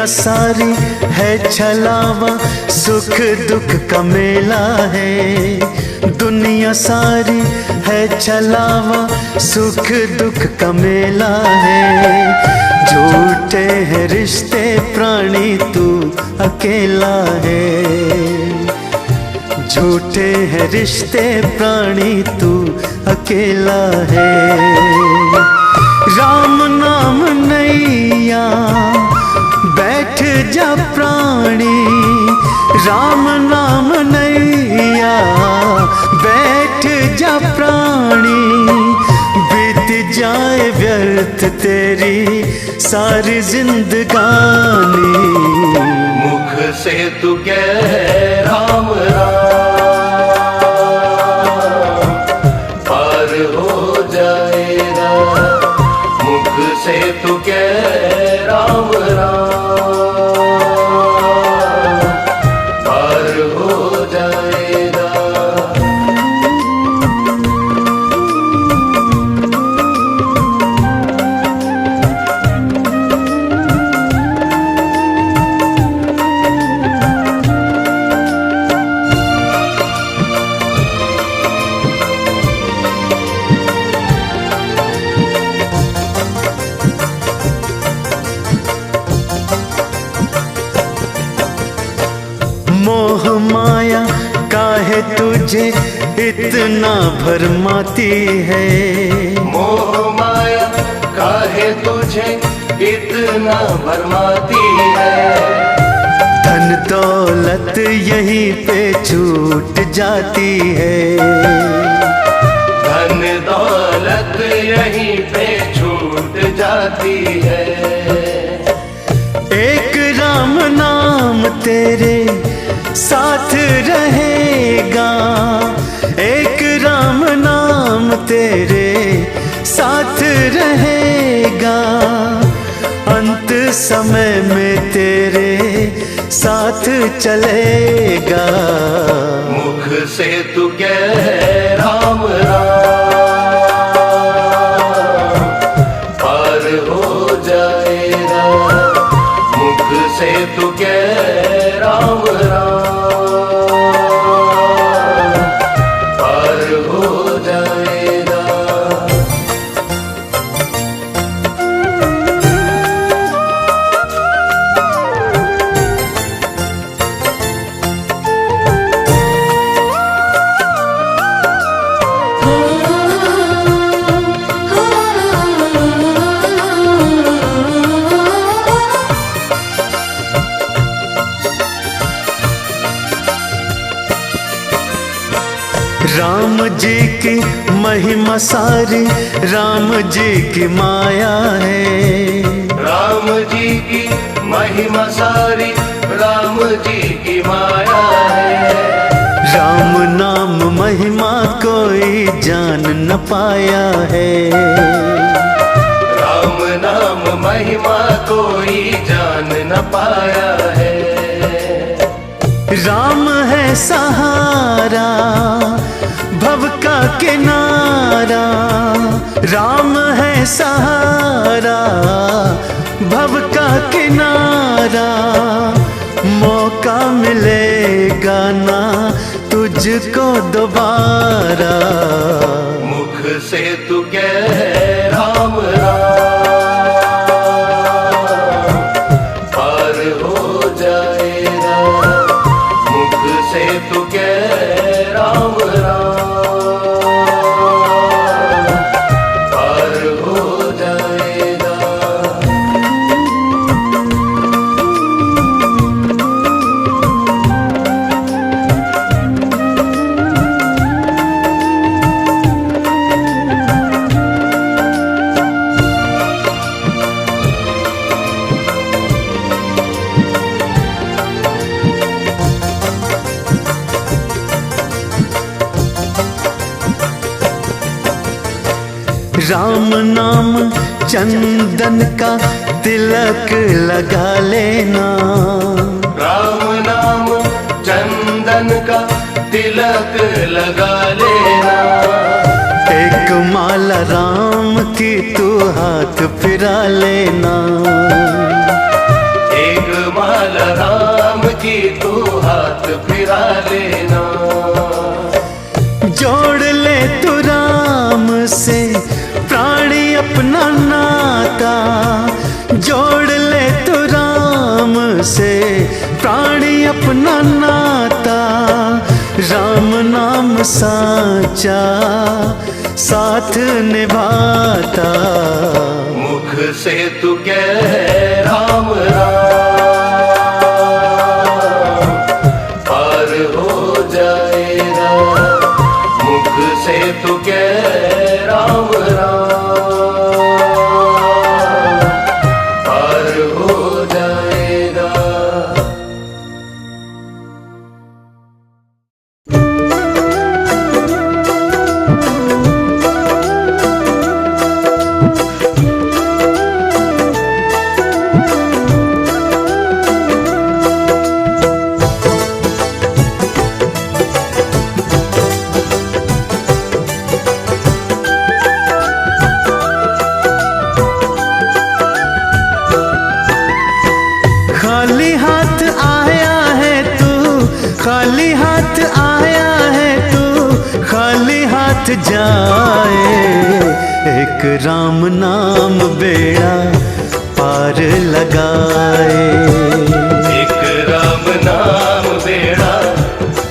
दुनिया सारी है छलावा, सुख दुख का मेला है। दुनिया सारी है छलावा, सुख दुख का मेला है। झूठे हैं रिश्ते प्राणी, तू अकेला है। झूठे हैं रिश्ते प्राणी, तू अकेला है। राम नाम नैया बैठ जा प्राणी, राम नाम नैया बैठ जा प्राणी। बीत जाए व्यर्थ तेरी सारी जिंदगानी। मुख से तू कह राम राम, पार हो जाएगा। मुख से तू कह राम राम, पार हो जाएगा। मोह माया काहे तुझे इतना भरमाती है। मोह माया काहे तुझे इतना भरमाती है। धन दौलत यहीं पे छूट जाती है। धन दौलत यहीं पे छूट जाती है। एक राम नाम तेरे साथ रहेगा, एक राम नाम तेरे साथ रहेगा। अंत समय में तेरे साथ चलेगा। मुख से तू कह राम राम, पार हो जाएगा। मुख से तू कह राम राम, पार हो जाएगा। राम जी की महिमा सारी राम जी की माया है। राम जी की महिमा सारी राम जी की माया है। राम नाम महिमा कोई जान न पाया है। राम नाम महिमा कोई जान न पाया है। राम है सहारा भव का किनारा, राम है सहारा भव का किनारा। मौका मिलेगा ना तुझको दोबारा। मुख से तू कह राम राम, पार हो जाएगा। मुख से तू कह राम राम, पार हो जाएगा। राम नाम चंदन का तिलक लगा लेना। राम नाम चंदन का तिलक लगा लेना। एक माला राम की तू हाथ फिरा लेना। एक हाथ फिरा लेना। जोड़ ले तू राम से प्राणी अपना नाता, जोड़ ले तू राम से प्राणी अपना नाता। राम नाम साचा साथ निभाता। मुख से तू कह राम राम, पार हो जाएगा। मुख से तू कह राम राम, पार हो जाएगा। खाली हाथ आया है तू, खाली हाथ आया है तू, खाली हाथ जाए। एक राम नाम बेड़ा पार लगाए। एक राम नाम बेड़ा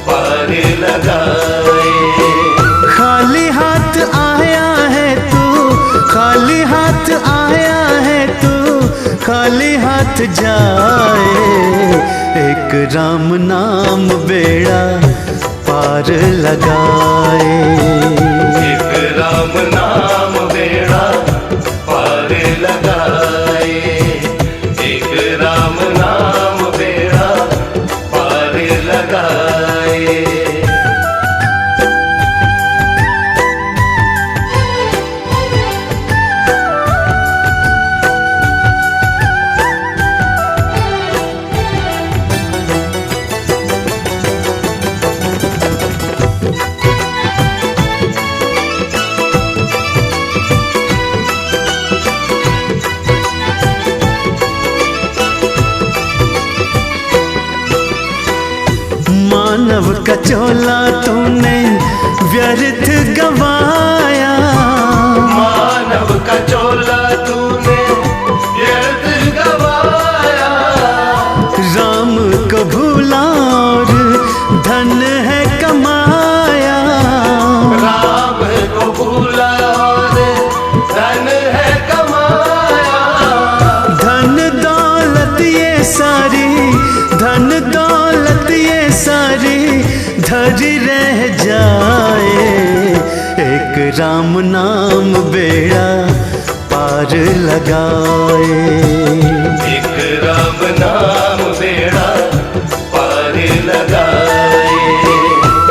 पार लगाए। खाली हाथ आया है तू, खाली हाथ आया है तू, खाली हाथ जाए। एक राम नाम बेड़ा पार लगाए। एक राम नाम बेड़ा पार लगाए। एक राम नाम बेड़ा पार लगाए। मानव का चोला तूने व्यर्थ गवाया। मानव का चोला तूने व्यर्थ गवाया। राम को भूला और धन है कमाया। राम को भूला और धन है कमाया। धन दौलत ये सारी, धन दौलत ये सारी धरी रह जाए। एक राम नाम बेड़ा पार लगाए। एक राम नाम बेड़ा पार लगाए।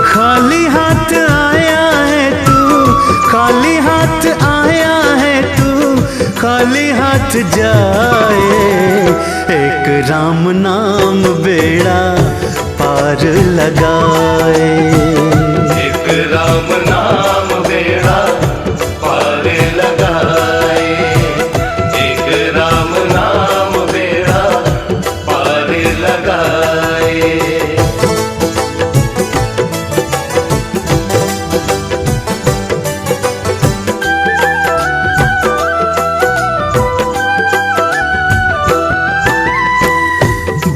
खाली हाथ आया है तू, खाली हाथ आया है तू, खाली हाथ जाए। एक राम नाम बेड़ा पार लगाए। एक राम नाम बेड़ा पार लगाए। एक राम नाम बेड़ा पार लगाए।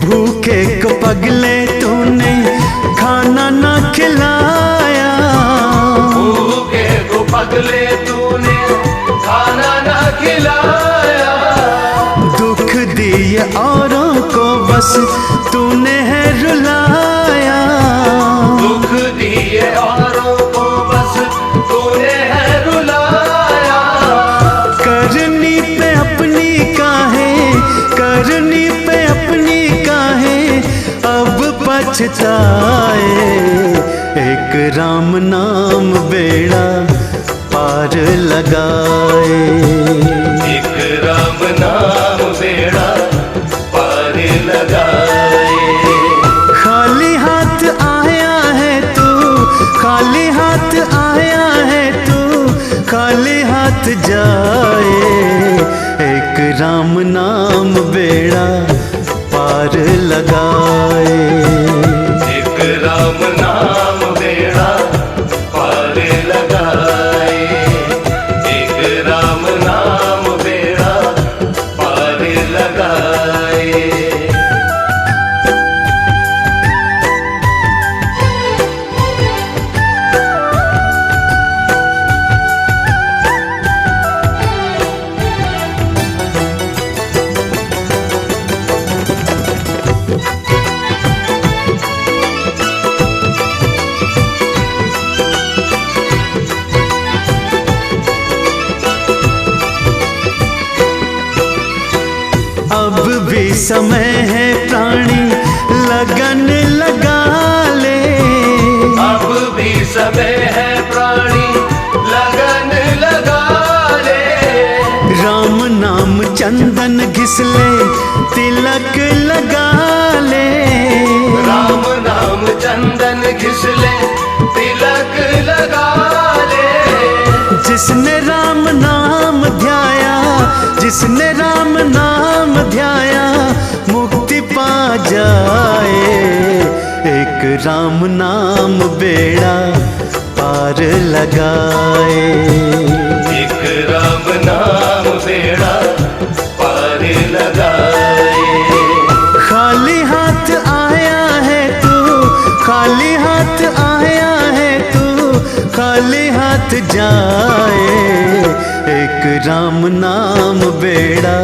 भूखे को पगले तूने खाना ना खिलाया। भूखे को पगले तूने खाना ना खिलाया। दुख दिए औरों को बस तूने है रुलाया। दुख दिए औरों को बस तूने है रुलाया। करनी पे अपनी काहे, करनी पे अपनी काहे अब पछताए। एक राम नाम बेड़ा पार लगाए। एक राम नाम बेड़ा पार लगाए। खाली हाथ आया है तू, खाली हाथ आया है तू, खाली हाथ जाए। एक राम नाम बेड़ा पार लगाए। समय है प्राणी लगन लगा ले। अब भी समय है प्राणी लगन लगा ले। राम नाम चंदन घिस ले तिलक लगा ले। राम नाम चंदन घिस ले तिलक लगा ले। जिसने राम नाम ध्याया, जिसने राम नाम ध्याया मुक्ति पा जाए। एक राम नाम बेड़ा पार लगाए। एक राम नाम बेड़ा पार लगाए। खाली हाथ आया है तू, खाली हाथ आया है तू, खाली हाथ जाए। एक राम नाम बेड़ा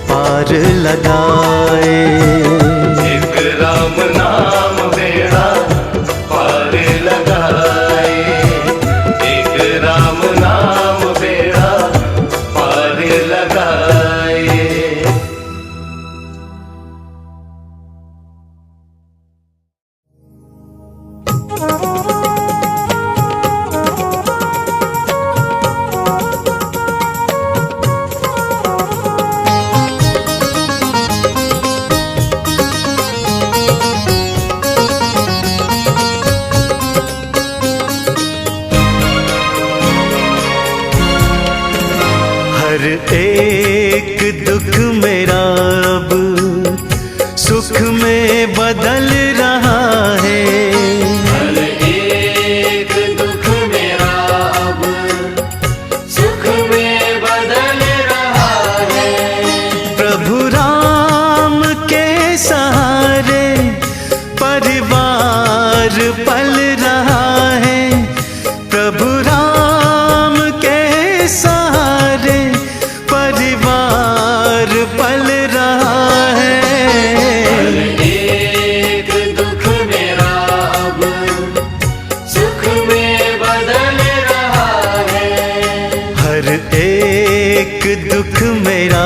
पार लगाए। एक राम नाम बेड़ा पार लगाए। एक राम नाम बेड़ा पार लगाए। हर एक दुख मेरा अब सुख में बदल रहा है। हर एक दुख मेरा अब सुख में बदल रहा है। प्रभु राम के सहारे परिवार पल रहा है। प्रभु राम के सहारे परिवार पल रहा है। हर एक दुख मेरा अब सुख में बदल रहा है। हर एक दुख मेरा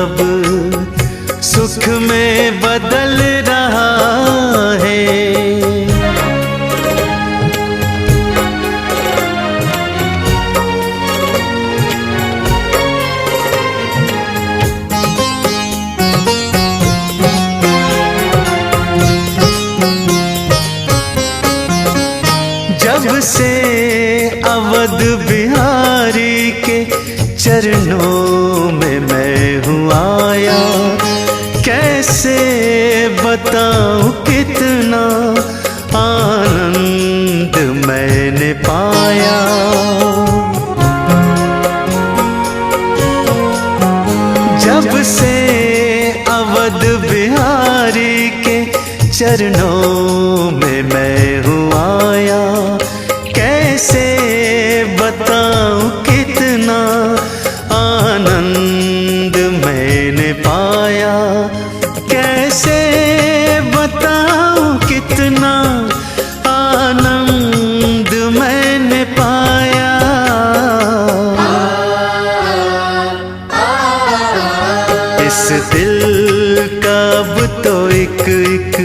अब सुख में बदल रहा है। जब से अवध बिहारी के चरणों में मैं हूँ आया, कैसे बताऊं कितना आनंद मैंने पाया। जब से अवध बिहारी के चरणों में मैं हूँ आया, कैसे बताऊं कितना आनंद मैंने पाया। कैसे बताऊं कितना आनंद मैंने पाया। इस दिल का अब तो एक एक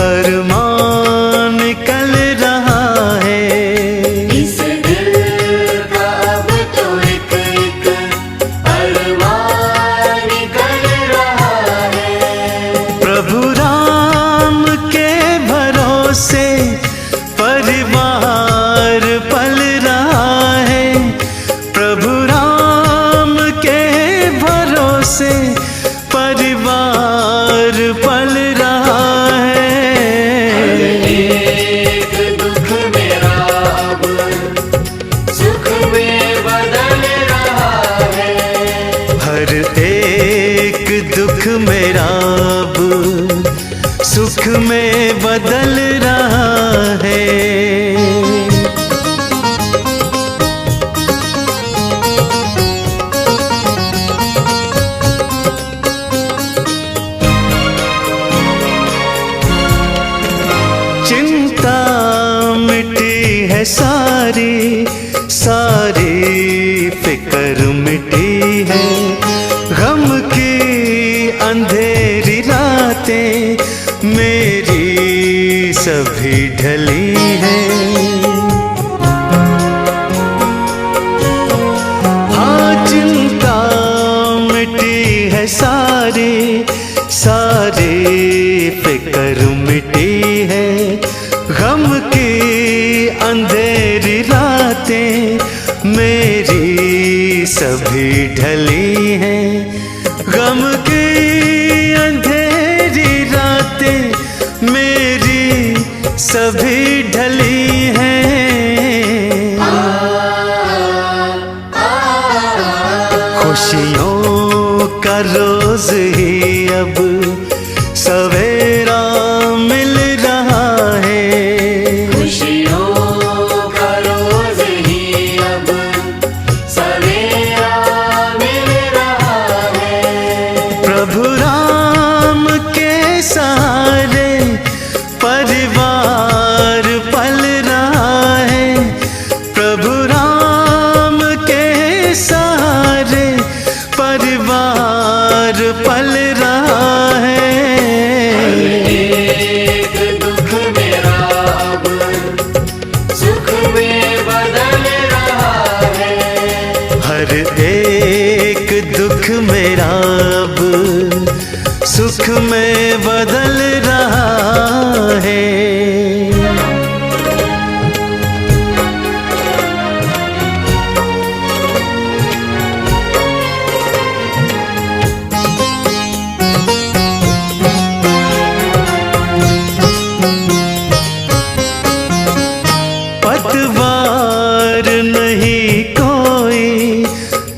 अरमान निकल रहा है। इस दिल का अब तो एक एक अरमान निकल रहा है। प्रभु राम के भरोसे परिवार पल रहा है। प्रभु राम के भरोसे परिवार पल रहा है। एक दुख मेरा अब सुख में बदल रहा है। हर एक दुख मेरा अब सुख में बदल रहा है। चिंता मिटी है सारी, सारी फिक्र मिटी है। गम की अंधेरी सभी ढली हैं। हाँ चिंता मिटी है सारी, सारी फिक्र मिटी है। गम की अंधेरी रातें मेरी सभी ढली हैं। गम की अंधेरी रातें मेरी सभी ढली हैं। खुशियों का रोज ही अब सवेरा मिल रहा है। खुशियों का रोज ही अब सवेरा मिल रहा है। प्रभु राम के सहारे परिवार पल रहा है। प्रभु राम के सहारे परिवार पल रहा है। एक दुख मेरा अब सुख में बदल रहा है। हर एक दुख मेरा अब सुख में बदल रहा है। पतवार नहीं कोई,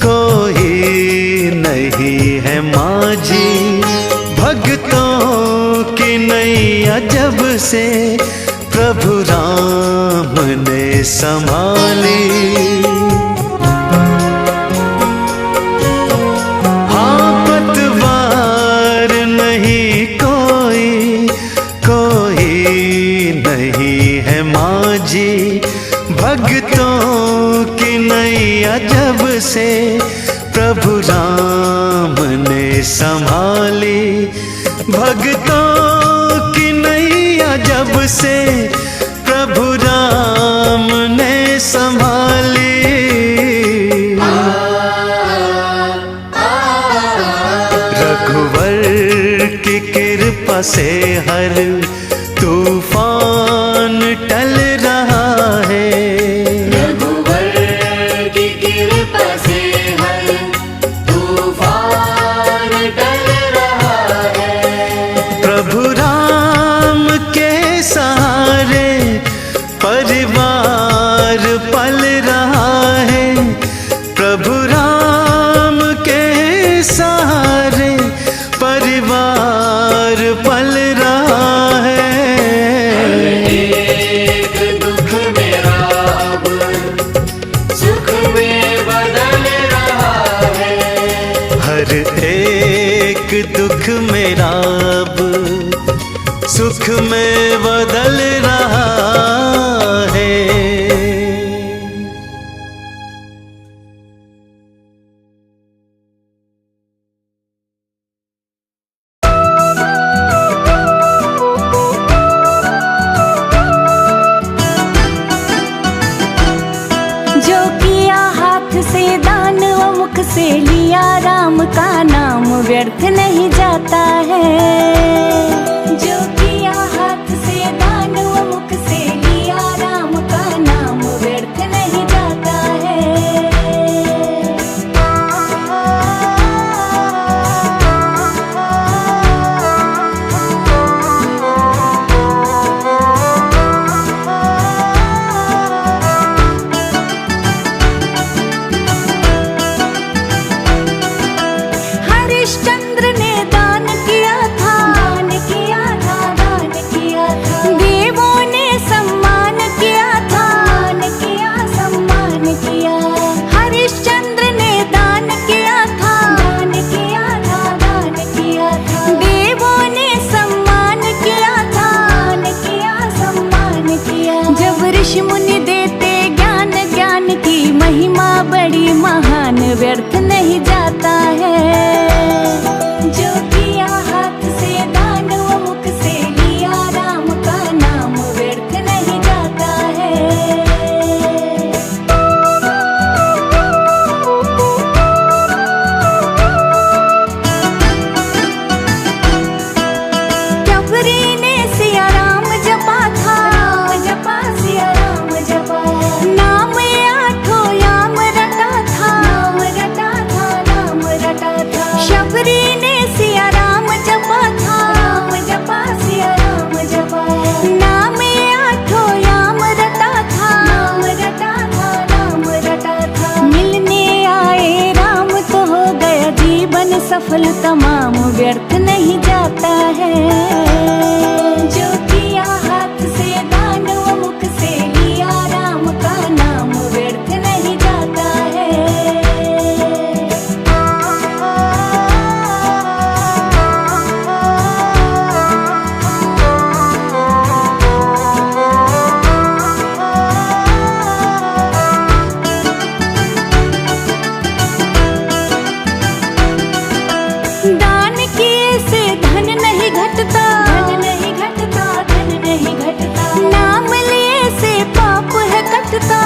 कोई नहीं है माझी। भक्तों की नैया जब से प्रभु राम ने संभाली। हाँ पतवार नहीं कोई, कोई नहीं है माझी। भक्तों की नैया जब से प्रभु राम ने संभाली। भक्तों की नैया जब से प्रभु राम ने संभाली। रघुवर की कृपा से हर तूफान टल रहा है। रघुवर की कृपा से हर तूफान टल रहा है। प्रभु राम के सहारे परिवार पल रहा है। प्रभु राम के सहारे परिवार पल रहा है। एक दुख मेरा अब सुख में बदल रहा है। हर एक दुख मेरा अब सुख में बदल रहा है। जो किया हाथ से दान वो मुख से लिया, राम का नाम व्यर्थ नहीं जाता है। जो किया हाथ से दान वो मुख से लिया, राम का नाम व्यर्थ नहीं जाता है। हरिश्चंद्र ने दान किया था, दान किया था, दान किया था। देवों ने सम्मान किया था, दान किया, सम्मान किया। हरिश्चंद्र ने दान किया था, दान किया था, दान किया था। देवों ने सम्मान किया था, दान किया, सम्मान किया। जब ऋषि मुनि देते ज्ञान, ज्ञान की महिमा बड़ी महान व्यर्थ नहीं जाता है। जो किया हाथ से दान वो मुख से लिया, राम का नाम फल तमाम व्यर्थ नहीं जाता है। जो किया हाथ से दान व मुख से लिया राम का नाम व्यर्थ नहीं जाता है। दान किए से धन नहीं घटता, धन नहीं घटता, धन नहीं घटता। नाम लिए से पाप है कटता,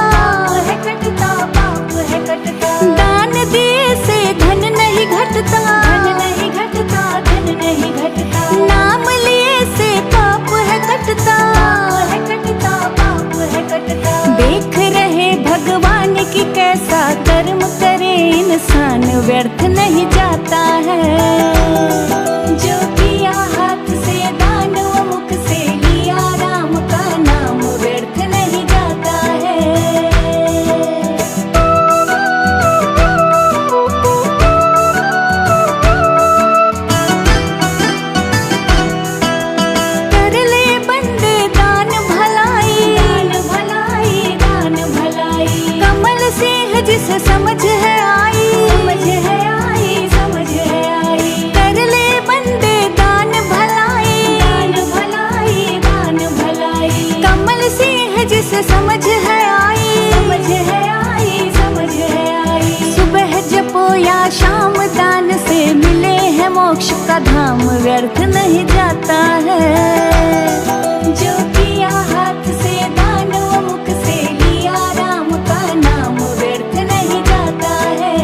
है कटता, पाप है कटता। दान दिए से धन नहीं घटता, धन नहीं घटता, धन नहीं घटता। नाम लिए से पाप है कटता, है कटता, पाप है कटता। देख रहे भगवान की कैसा कर्म करे इंसान व्यर्थ नहीं जाता है। जो किया हाथ से दान व मुख से लिया राम का नाम व्यर्थ नहीं जाता है। कर ले बंदे दान भलाई, दान भलाई, दान भलाई। कमल सिंह जिसे समझ है आई, समझ है आई, समझ है आई। कर ले बंदे दान भलाई, दान भलाई, दान भलाई। कमल सिंह जिसे समझ है आई, समझ है आई, समझ है आई। सुबह जपो या शाम दान से मिले है मोक्ष का धाम व्यर्थ नहीं जाता है। जो किया हाथ से दान व मुख से लिया राम का नाम व्यर्थ नहीं जाता है।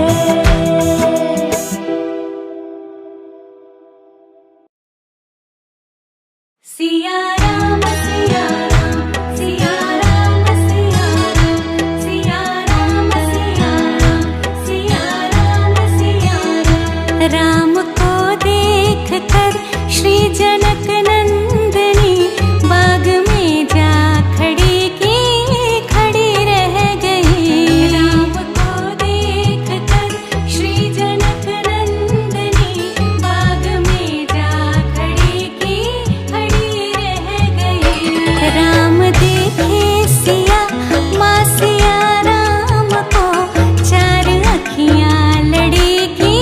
सिया राम सिया राम, सिया राम सिया राम, सिया राम सिया राम, सिया राम सिया राम। राम को देख कर श्री जनक नंदनी बाग में जा खड़ी की खड़ी रह गई। राम को देख कर श्री जनक नंदनी बाग में जा खड़ी की खड़ी रह गई। राम देखे सिया माँ सिया राम को चार अखियाँ लड़ी की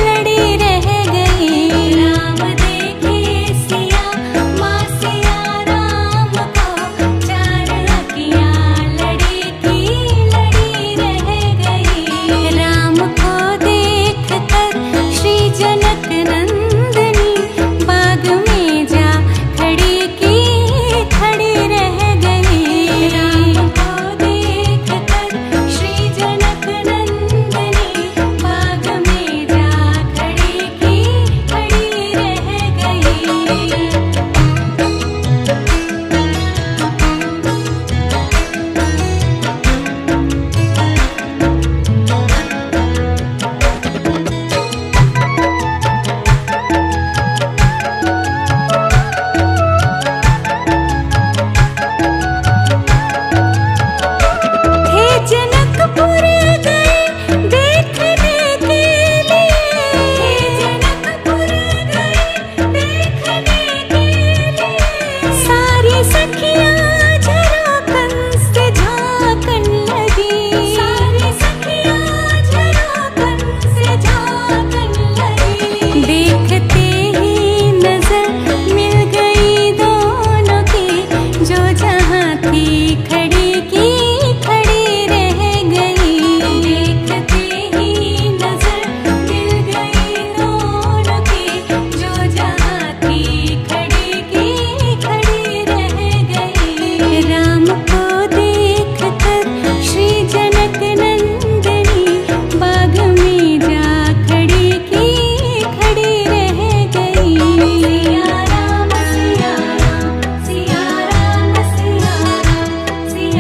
लड़ी रह गई। राम देखे सिया माँ सिया राम को चार अखियाँ लड़ी की लड़ी रह गई। राम को देख कर श्री जनक नंदनी बाग में जा खड़ी की खड़ी रह गई। राम को देख कर श्री जनक नंदनी बाग में जा खड़ी की खड़ी रह गई। हे जनकपुर गए देखने के लिए, हे जनकपुर गए देखने के लिए। सारी सखियाँ झरोखन से झांकन लगी, सारी सखियाँ झरोखन से झांकन लगी। देखते ही नजर मिल गई दोनों की, जो जहाँ थी खड़ी की खड़ी रह गई। देखते ही नजर मिल गई दोनों की, जो जहाँ थी खड़ी की खड़ी रह गई। राम को देख कर श्री जनक नंदनी बाग में जा खड़ी की खड़ी रह गई। सिया राम सिया राम, सिया राम सिया राम, सिया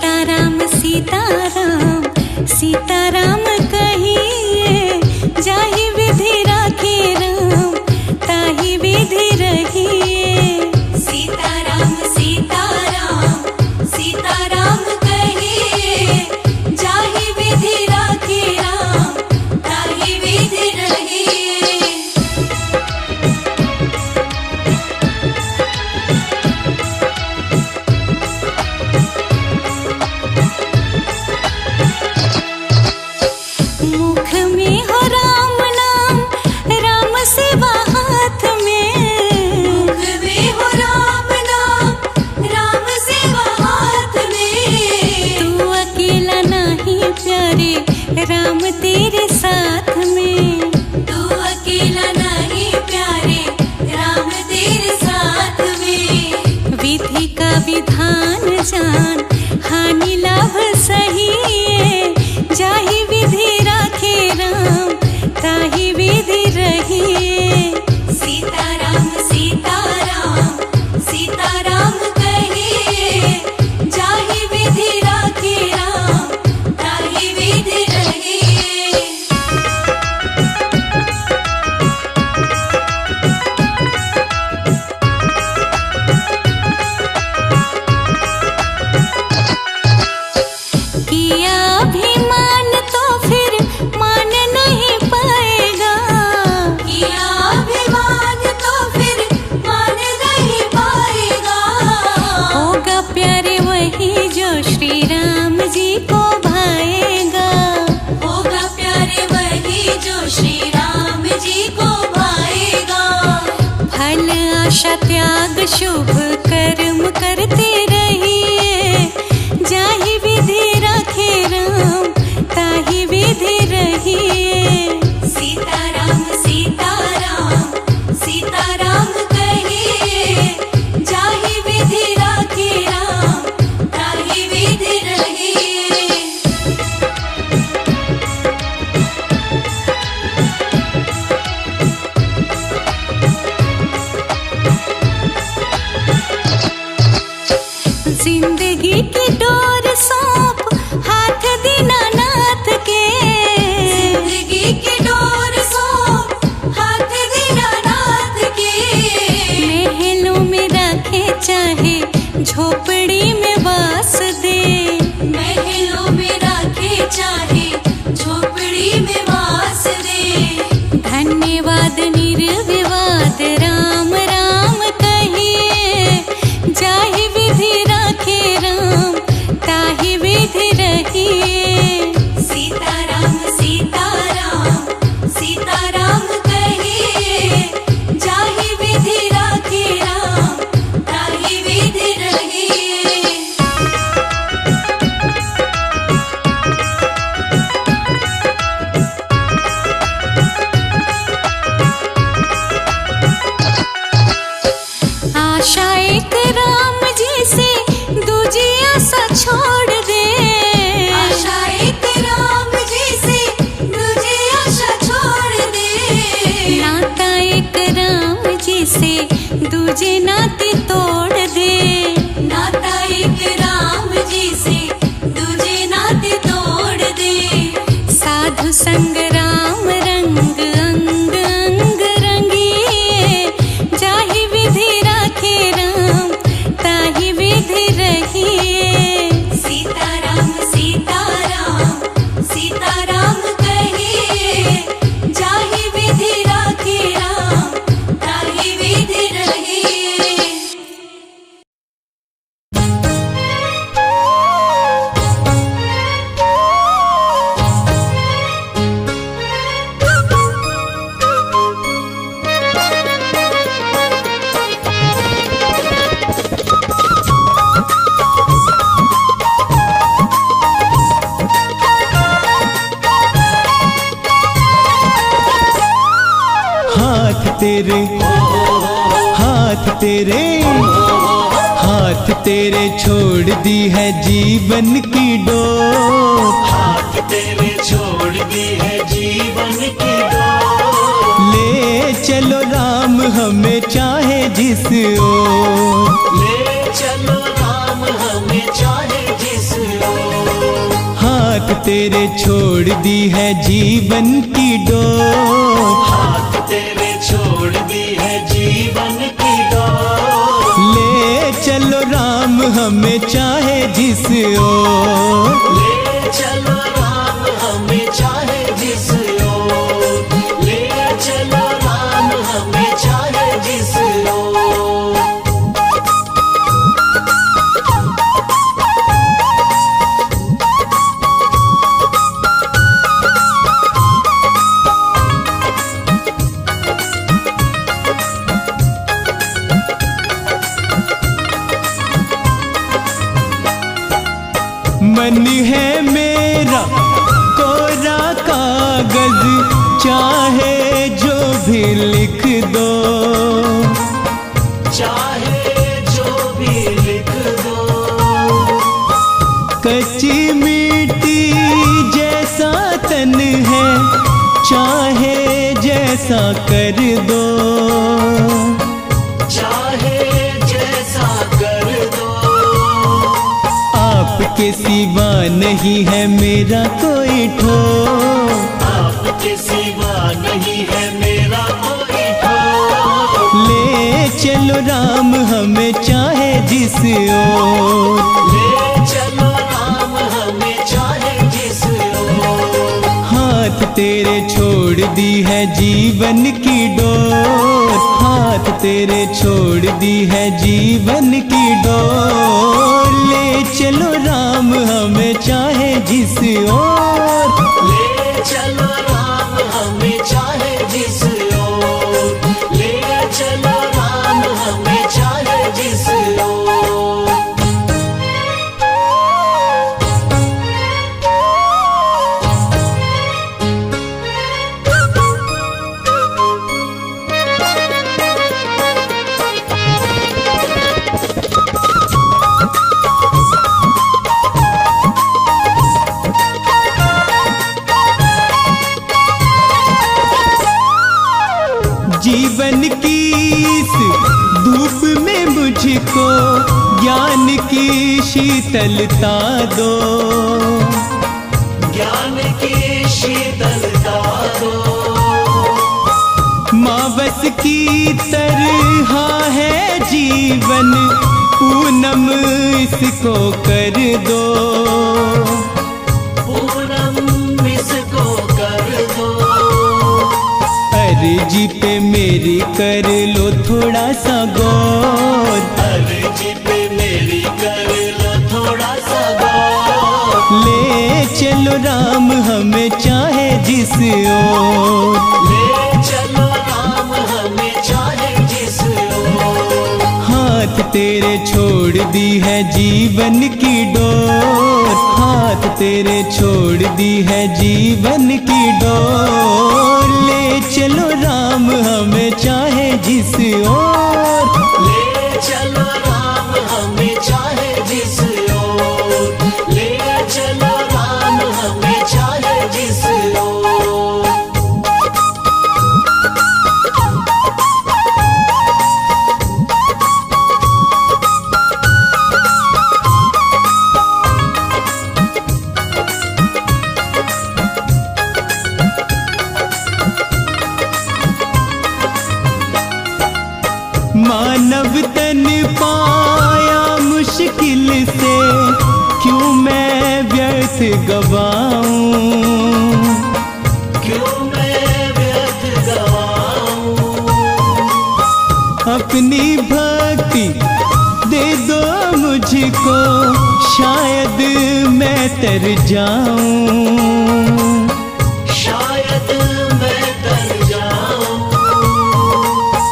सीताराम सीताराम सीताराम कहिए, जाहि विधि राखे राम ताहि विधि रहिए। सीताराम सीताराम सीताराम कहिए, जाहि विधि राखे राम ताहि विधि रहिए। मुख में हो राम नाम, राम सेवा हाथ में। मुख में हो राम नाम, राम सेवा हाथ में। तू अकेला नहीं प्यारे, राम तेरे साथ में। तू अकेला नहीं प्यारे, राम तेरे साथ में। विधि का विधान जान, हानि लाभ सही है। जाहि विधि राखे राम ताहि विधि रहिए। सीताराम सीताराम सीताराम कहिए, जाहि विधि राखे राम ताहि विधि रहिए। किया अभिमान तो फिर मान नहीं पाएगा। किया अभिमान तो फिर मान नहीं पाएगा। होगा प्यारे वही जो श्री राम जी को भाएगा। होगा प्यारे वही जो श्री राम जी को भाएगा। फल आशा त्याग शुभ कर्म करते रहिए। जाहि विधि राखे राम ताहि विधि रहिए। सीताराम सीताराम सीताराम कहिए, जाहि विधि राखे राम ताहि विधि रहिए। जिंदगी की डोर सौंप हाथ दीनानाथ के। जिंदगी की डोर सौंप हाथ दीनानाथ के। महलों में रखे चाहे झोपड़ी में वास दे। महलों में रखे चाहे झोपड़ी में वास दे। धन्यवाद निर्विवाद राम राम कहिए, जाहि विधि राखे राम ताहि विधि रहिए। सीताराम सीताराम सीताराम कहिए, जाहि विधि राखे राम ताहि विधि रहिए। आशा एक राम जी से दूजी आशा छोड़ दे। आशा एक राम जी से दूजी आशा छोड़ दे। नाता एक राम जी से दूजे नाते तोड़ दे। नाता एक राम जी से दूजे नाते तोड़ दे। साधु संग राम रंग अंग अंग रंगिए। जाहि विधि राखे राम ताहि विधि रहिए। सीताराम सीताराम सीताराम कहिए, जाहि विधि राखे राम ताहि विधि रहिए। हाथ तेरे छोड़ दी है जीवन की डोर। हाथ तेरे छोड़ दी है जीवन की डोर। ले चलो राम हमें चाहे जिस ओर। ले चलो राम हमें चाहे जिस हाथ तेरे छोड़ दी है जीवन की डोर, हाथ तेरे छोड़ दी है जीवन की डोर। ले चलो राम हमें चाहे जिस ओर, ले चलो राम हमें चाहे जिस ओर, ले चलो राम हमें चाहे जिस ओर। मन है मेरा कोरा कागज, चाहे जो भी लिख दो, चाहे जो भी लिख दो। कच्ची मिट्टी जैसा तन है, चाहे जैसा कर दो, चाहे जैसा कर दो। आपके सिवा नहीं है मेरा कोई ठोर, आपके सिवा नहीं है मेरा कोई ठोर। ले चलो राम हमें चाहे जिस ओर, ले चलो राम हमें चाहे जिस ओर। हाथ तेरे छोड़ दी है जीवन की डोर, हाथ तेरे छोड़ दी है जीवन की डोर। ले चलो राम हमें चाहे जिस ओर, ले चलो राम हमें चाहे जिस ओर, ले चलो राम हमें चाहे जिस ओर। जीवन की इस धूप में मुझको ज्ञान की शीतलता दो, ज्ञान की शीतलता दो। माँ बस की तरह है जीवन, पूनम इसको कर दो, पूनम इसको कर दो। अर्जी पे मेरी कर लो थोड़ा सा गौर, अर्जी पे मेरी कर लो थोड़ा सा गौर। ले चलो राम हमें चाहे जिस ओर, ले चलो राम हमें चाहे जिस ओर। हाथ तेरे छोड़ दी है जीवन की डोर, हाथ तेरे छोड़ दी है जीवन की डोर। ले चलो राम हमें चाहे जिस ओर, ले चलो राम हमें चाहे जिस ओर, ले चलो राम हमें चाहे जिस ओर। मानव तन पाया मुश्किल से, क्यों मैं व्यर्थ गवाऊं, क्यों मैं व्यर्थ गवाऊं। अपनी भक्ति दे दो मुझको, शायद मैं तर जाऊं, शायद मैं तर जाऊं।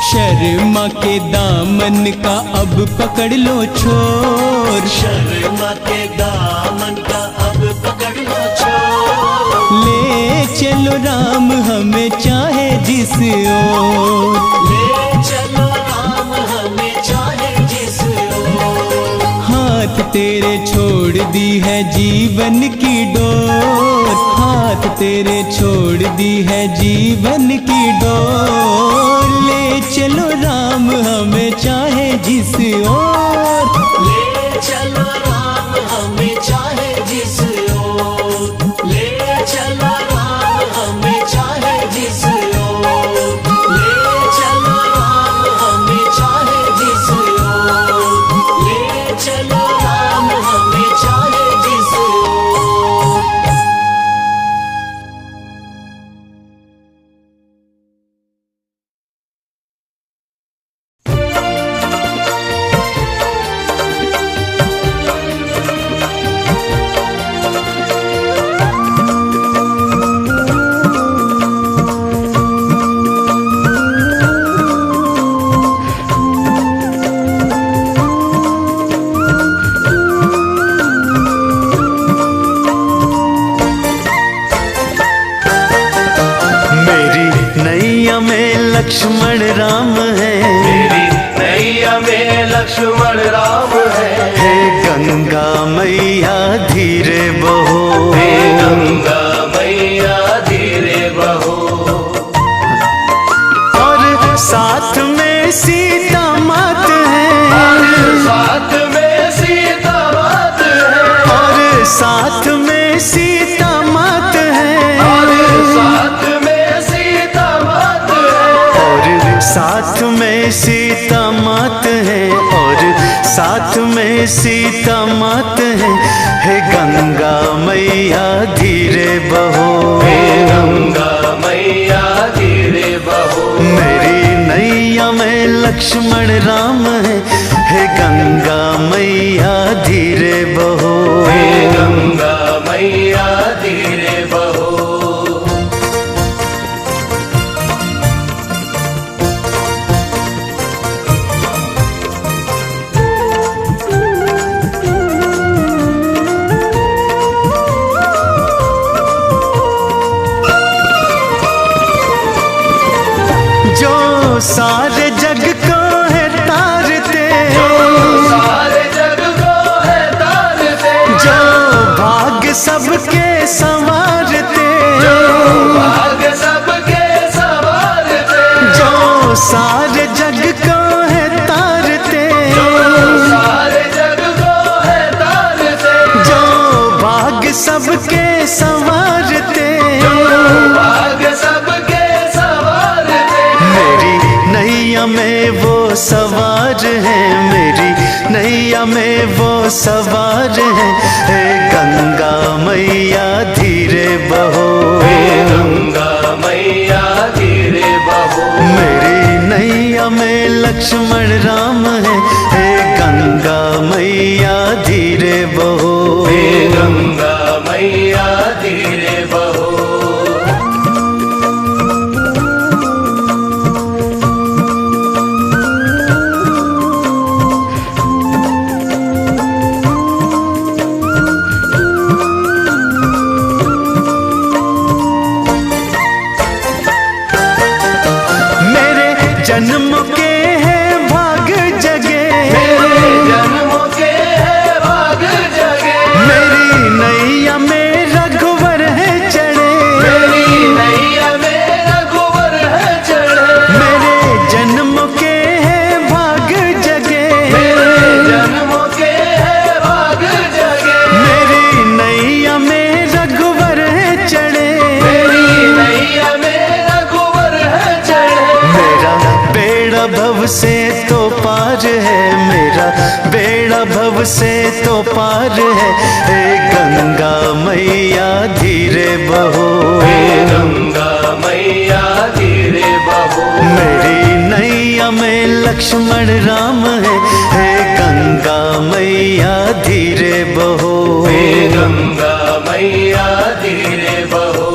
शर्मा के दामन का अब पकड़ लो छोर, शर्मा के दामन का अब पकड़ लो छोर। ले चलो राम हमें चाहे जिस ओर, ले चलो राम हमें चाहे जिस ओर। हाथ तेरे छोड़ दी है जीवन की डोर, हाथ तेरे छोड़ दी है जीवन की डोर। ले चलो राम हमें चाहे जिस ओर, ले चलो राम हमें चाहे जिस ओर, लक्ष्मण राम है। मेरी नैया में लक्ष्मण राम है। हे गंगा मैया धीरे बहो, हे गंगा मैया धीरे बहो। और साथ में सीता मात है, साथ में सीता मात है। और साथ में सीता मात है, और साथ में सीता मात है। और साथ में सीता मात है, और साथ में सीता मात है। हे गंगा मैया धीरे बहो, हे गंगा मैया धीरे बहो। मेरी नैया में लक्ष्मण राम है। हे गंगा मैया धीरे बहो, हे गंगा मैया धीरे बहो। जो सारे जग को है तारते, सारे जग को है तारते। जो भाग्य सबके संवारते, भाग सबके संवारते। जो सारे जग को है तारते, सारे जग को है तारते। जो भाग्य सबके संवारते, भाग सबके संवारते। मेरी नैया में वो सवार है, मेरी नैया में वो सवार है। हे गंगा मैया धीरे बहो, हे गंगा मैया धीरे बहो। मेरी नैया में लक्ष्मण राम है। हे गंगा मैया धीरे बहो, हे गंगा मैया धीरे बहो। मेरे जन्म के है भाग जगे, मेरे जन्म के है भाग जगे। मेरी नैया में रघुवर है चढ़े, मेरी नैया में रघुवर है चढ़े। मेरे जन्म के है भाग जगे, मेरे जन्म के है भाग जगे। मेरी नैया में रघुवर है चढ़े, मेरी नैया में रघुवर है चढ़े। मेरा बेड़ा भव से तो पार है, मेरा बेड़ा भव से तो पार है। हे गंगा मैया धीरे बहो, हे गंगा मैया धीरे बहो। मेरी नैया में लक्ष्मण राम है। हे गंगा मैया धीरे बहो, हे गंगा मैया धीरे बहो।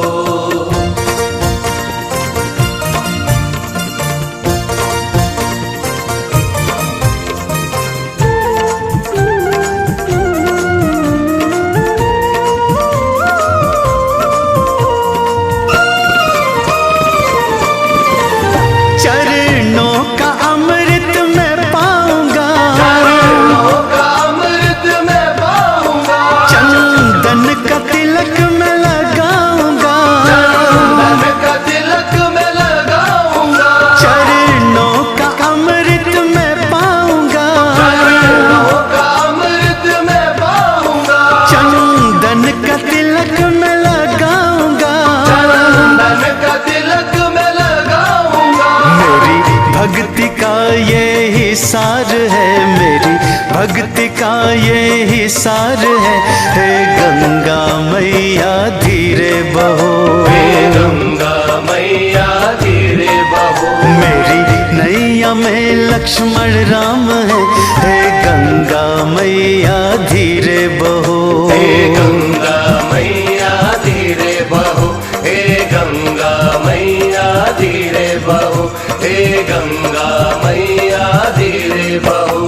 चरणों का अमृत मैं पाऊंगा, चरणों का अमृत मैं पाऊंगा। चंदन का तिलक मैं लगाऊंगा, चंदन का तिलक मैं लगाऊंगा। चरणों का अमृत मैं पाऊंगा, चरणों का अमृत मैं पाऊंगा। चंदन का तिलक मैं लगाऊंगा। चंदन का तिलक मैं लगाऊंगा। मेरी भक्ति का ये ही सार है, मेरी भक्ति का ये ही सार है। हे गंगा मैया धीरे बहो, हे गंगा मैया धीरे बहो। मेरी नैया में लक्ष्मण राम है। हे गंगा मैया धीरे बहो, हे गंगा मैया धीरे बहो। हे गंगा मैया धीरे बहो। हे गंगा मैया धीरे बहो।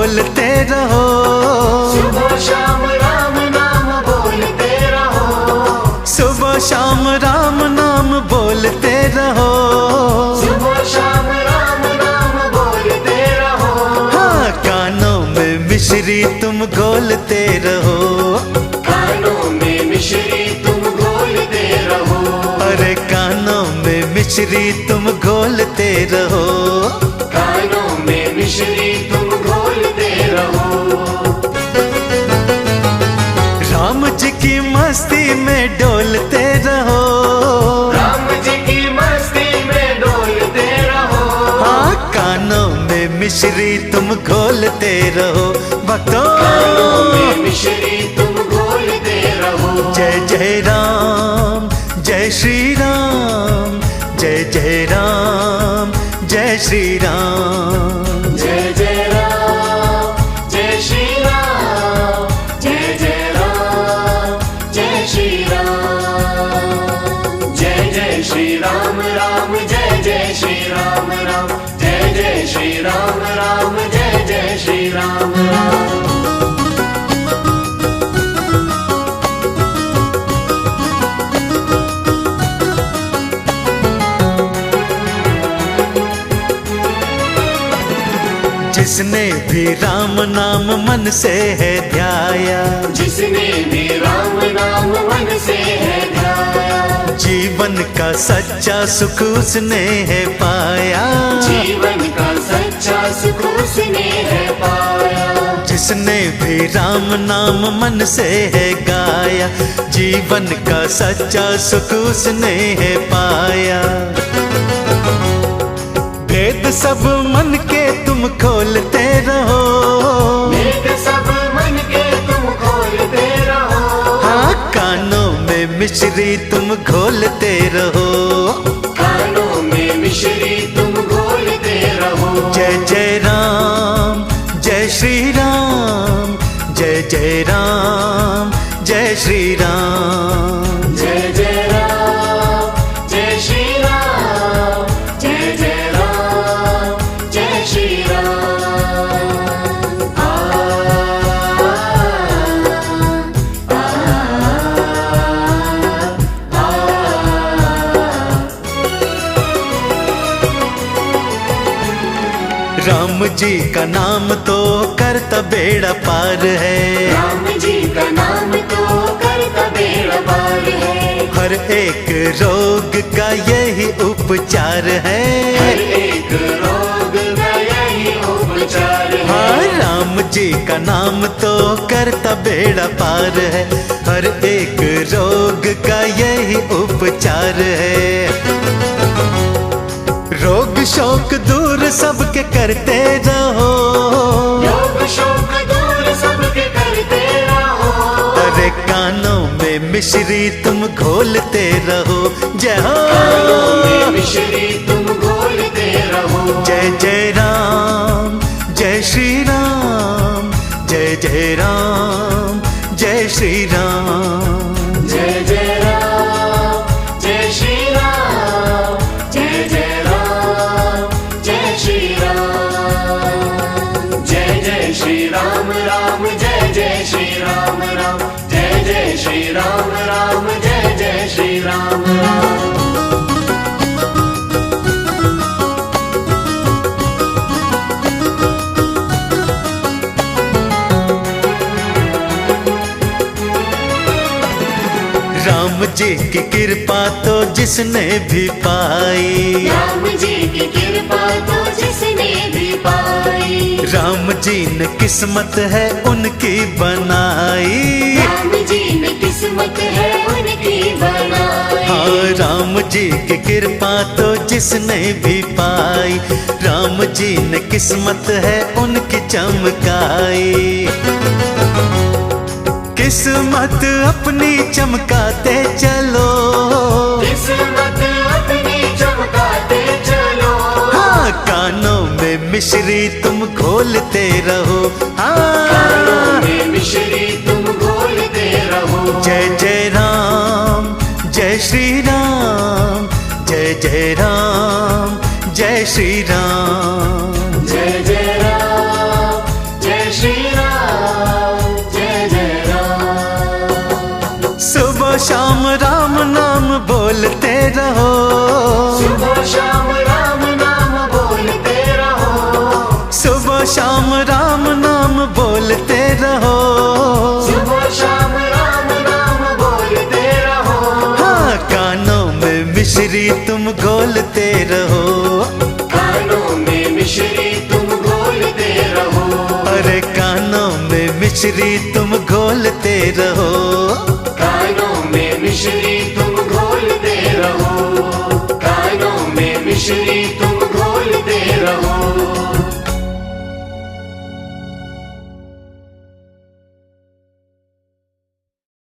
बोलते रहो, सुबह शाम राम नाम बोलते रहो, सुबह शाम राम नाम बोलते रहो। सुबह शाम राम नाम बोलते रहो। हाँ, कानों में मिश्री तुम घोलते रहो, कानों में मिश्री तुम घोलते रहो, अरे कानों में मिश्री तुम घोलते रहो। कानों में मिश्री तुम घोलते रहो। राम जी की मस्ती में डोलते रहो, राम जी की मस्ती में डोलते रहो। हाँ, कानों में मिश्री तुम घोलते रहो। भक्तों, कानों में मिश्री तुम घोलते रहो। जय जय राम, जय श्री राम, जय जय राम, जय श्री राम। जय जय राम, जय श्री राम, जय जय राम, जय श्री राम। जय जय श्री राम राम, जय जय श्री राम राम, जय जय श्री राम राम, जय जय श्री राम राम। जिसने भी राम नाम मन से है ध्याया, जिसने भी राम नाम मन से है ध्याया, जीवन का सच्चा सुख उसने है पाया। जीवन का सच्चा सुख उसने है पाया। जिसने भी राम नाम मन से है गाया, जीवन का सच्चा सुख उसने है पाया। भेद सब मन के तुम खोलते रहो, भेद सब मन के तुम खोलते रहो। हाँ, कानों में मिश्री तुम घोलते रहो, कानों में मिश्री तुम घोलते रहो। जय जय राम, जय श्री राम, जय जय राम, जय श्री राम। जय जय राम, जय श्री राम, जय जय राम, जय श्री राम। राम जी का नाम तो करता बेड़ा पार है, राम जी का नाम तो करता बेड़ा पार है। हर एक रोग का यही उपचार है। हर एक रोग का यही उपचार है। हाँ, राम जी का नाम तो करता बेड़ा पार है, हर एक रोग का यही उपचार है। रोग शोक दूर सबके करते रहो, रोग शोक दूर सबके करते रहो। अरे कानों में मिश्री तुम घोलते रहो। जय कानों में हो, मिश्री तुम घोलते रहो। जय जय राम, जय श्री राम, जय जय राम, जय श्री राम। जय जय राम, जय श्री राम, जय जय राम, जय श्री राम। जय जय श्री राम राम, जय जय श्री राम राम, जय जय श्री राम राम, जय जय श्री राम राम। राम जी की कृपा तो जिसने भी पाई, राम जी की कृपा तो जिसने भी पाई। राम जी ने किस्मत है उनकी बनाई। राम जी ने किस्मत है उनकी बनाई। हाँ, राम जी की कृपा तो जिसने भी पाई, राम जी ने किस्मत है उनकी चमकाई। किस्मत अपनी चमकाते चलो, किस्मत अपनी चमकाते चलो। हाँ, कानों में मिश्री तुम घोलते रहो। कानों हाँ, में मिश्री तुम घोलते रहो। जय जय राम, जय श्री राम, जय जय राम, जय श्री राम। जय जय राम, जय शाम राम नाम बोलते रहो, सुबह शाम राम नाम बोलते रहो, सुबह शाम राम नाम बोलते रहो। सुबह शाम राम नाम बोलते रहो। हाँ, कानों में मिश्री तुम घोलते रहो, कानों में मिश्री तुम घोलते रहो, अरे कानों में मिश्री तुम घोलते रहो।